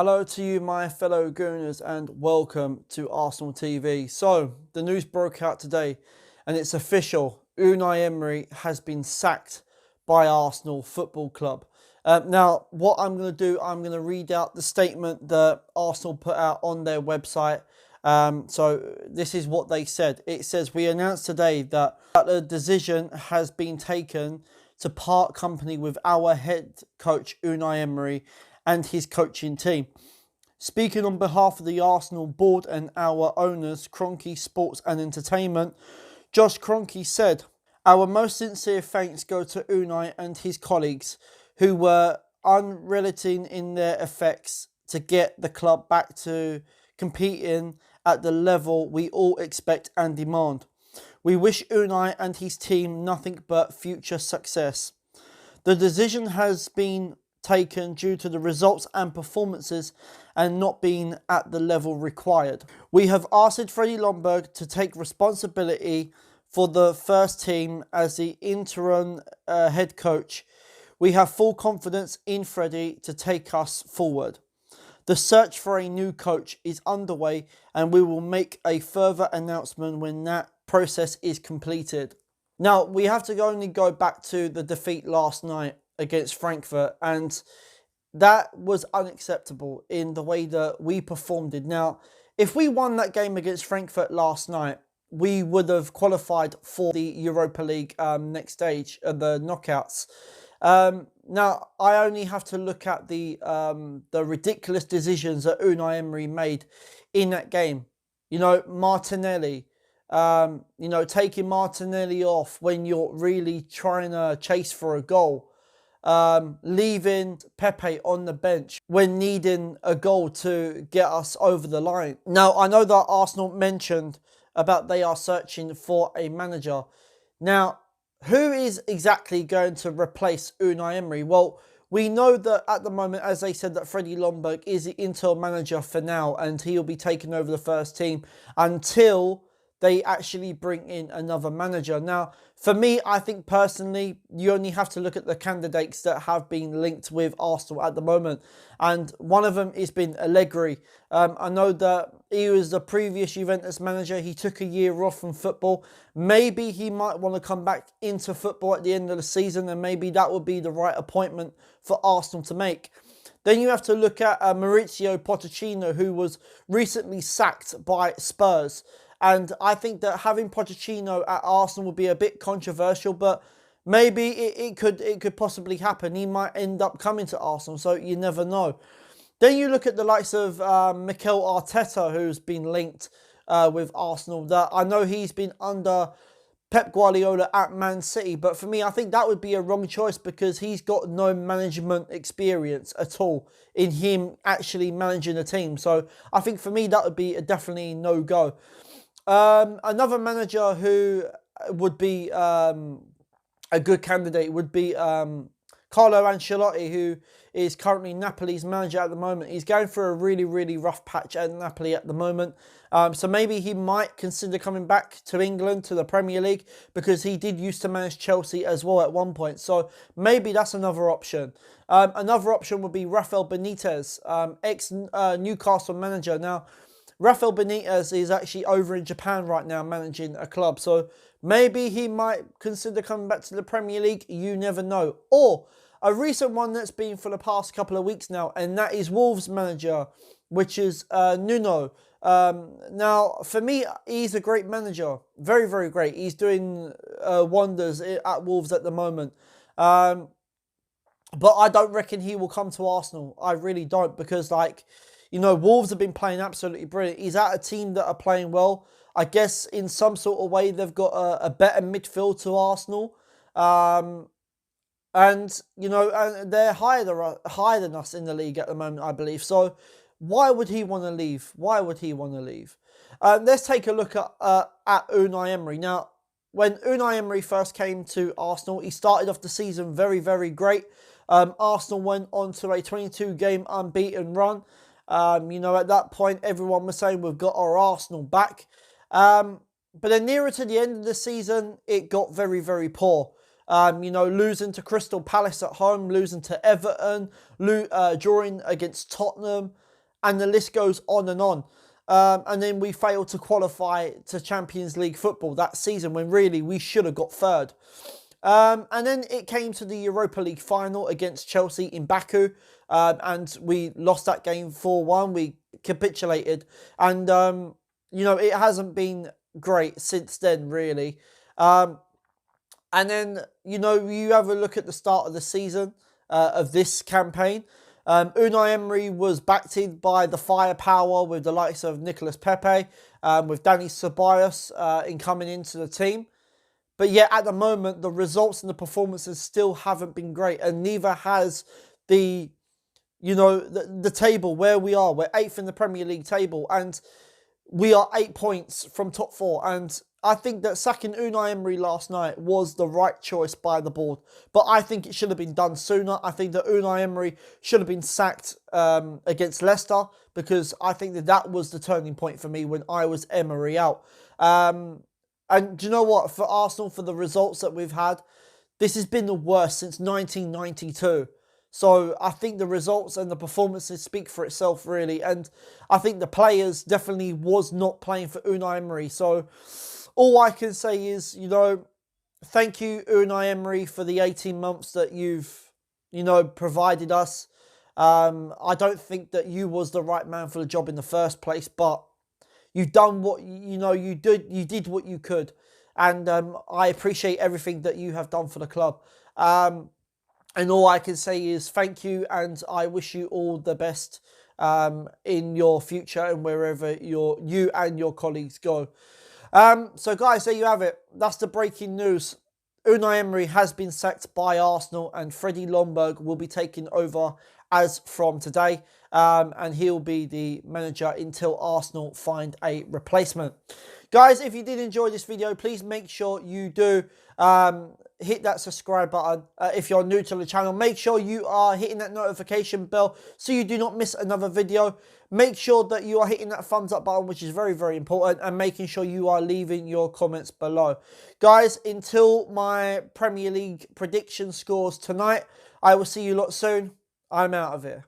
Hello to you, my fellow Gooners, and welcome to Arsenal TV. So, the news broke out today, and it's official. Unai Emery has been sacked by Arsenal Football Club. Now, what I'm going to do, I'm going to read out the statement that Arsenal put out on their website. So, this is what they said. It says, "We announced today that the decision has been taken to part company with our head coach, Unai Emery, and his coaching team. Speaking on behalf of the Arsenal board and our owners, Kroenke Sports and Entertainment, Josh Kroenke said, our most sincere thanks go to Unai and his colleagues who were unrelenting in their efforts to get the club back to competing at the level we all expect and demand. We wish Unai and his team nothing but future success. The decision has been taken due to the results and performances and not being at the level required. We have asked Freddie Ljungberg to take responsibility for the first team as the interim head coach. We have full confidence in Freddie to take us forward. The search for a new coach is underway and we will make a further announcement when that process is completed." Now, we have to only go back to the defeat last night against Frankfurt, and that was unacceptable in the way that we performed it. Now, if we won that game against Frankfurt last night, we would have qualified for the Europa League next stage of the knockouts. Now, I only have to look at the ridiculous decisions that Unai Emery made in that game. You know, Martinelli, taking Martinelli off when you're really trying to chase for a goal. Leaving Pepe on the bench when needing a goal to get us over the line. Now, I know that Arsenal mentioned about they are searching for a manager. Now, who is exactly going to replace Unai Emery? Well, we know that at the moment, as they said, that Freddie Ljungberg is the interim manager for now, and he'll be taking over the first team until they actually bring in another manager. Now, for me, I think personally, you only have to look at the candidates that have been linked with Arsenal at the moment. And one of them has been Allegri. I know that he was the previous Juventus manager. He took a year off from football. Maybe he might want to come back into football at the end of the season, and maybe that would be the right appointment for Arsenal to make. Then you have to look at Mauricio Pochettino, who was recently sacked by Spurs. And I think that having Pochettino at Arsenal would be a bit controversial, but maybe it could possibly happen. He might end up coming to Arsenal, so you never know. Then you look at the likes of Mikel Arteta, who's been linked with Arsenal. That I know he's been under Pep Guardiola at Man City, but for me, I think that would be a wrong choice because he's got no management experience at all in him actually managing a team. So I think for me, that would be a definitely no-go. Another manager who would be a good candidate would be Carlo Ancelotti, who is currently Napoli's manager at the moment. He's going through a really, really rough patch at Napoli at the moment. So maybe he might consider coming back to England, to the Premier League, because he did used to manage Chelsea as well at one point. So maybe that's another option. Another option would be Rafael Benitez, ex-Newcastle manager. Now, Rafael Benitez is actually over in Japan right now managing a club. So maybe he might consider coming back to the Premier League. You never know. Or a recent one that's been for the past couple of weeks now, and that is Wolves manager, which is Nuno. Now, for me, he's a great manager. Very, very great. He's doing wonders at Wolves at the moment. But I don't reckon he will come to Arsenal. I really don't, because Wolves have been playing absolutely brilliant. He's at a team that are playing well. I guess in some sort of way they've got a better midfield to Arsenal. And they're higher than us in the league at the moment, I believe. So why would he want to leave? Why would he want to leave? Let's take a look at Unai Emery. Now, when Unai Emery first came to Arsenal, he started off the season very, very great. Arsenal went on to a 22-game unbeaten run. At that point, everyone was saying we've got our Arsenal back. But then nearer to the end of the season, it got very, very poor. Losing to Crystal Palace at home, losing to Everton, drawing against Tottenham. and the list goes on and on. And then we failed to qualify to Champions League football that season when really we should have got third. And then it came to the Europa League final against Chelsea in Baku, and we lost that game 4-1. We capitulated, and you know, it hasn't been great since then, really. And then, you know, you have a look at the start of the season of this campaign. Unai Emery was backed in by the firepower with the likes of Nicolas Pepe, with Dani Ceballos in coming into the team. But yet, at the moment, the results and the performances still haven't been great, and neither has the, you know, the table where we are. We're 8th in the Premier League table, and we are 8 points from top 4. And I think that sacking Unai Emery last night was the right choice by the board. But I think it should have been done sooner. I think that Unai Emery should have been sacked against Leicester, because I think that that was the turning point for me when I was Emery out. And do you know what? For Arsenal, for the results that we've had, this has been the worst since 1992. So I think the results and the performances speak for itself, really. And I think the players definitely was not playing for Unai Emery. So all I can say is, you know, thank you, Unai Emery, for the 18 months that you've, you know, provided us. I don't think that you was the right man for the job in the first place, but you've done what, you know, you did what you could. And I appreciate everything that you have done for the club. And all I can say is thank you, and I wish you all the best in your future and wherever you and your colleagues go. So guys, there you have it. That's the breaking news. Unai Emery has been sacked by Arsenal, and Freddie Ljungberg will be taking over as from today. And he'll be the manager until Arsenal find a replacement. Guys, if you did enjoy this video, please make sure you do hit that subscribe button. If you're new to the channel, make sure you are hitting that notification bell so you do not miss another video. Make sure that you are hitting that thumbs up button, which is very, very important, and making sure you are leaving your comments below. Guys, until my Premier League prediction scores tonight, I will see you lot soon. I'm out of here.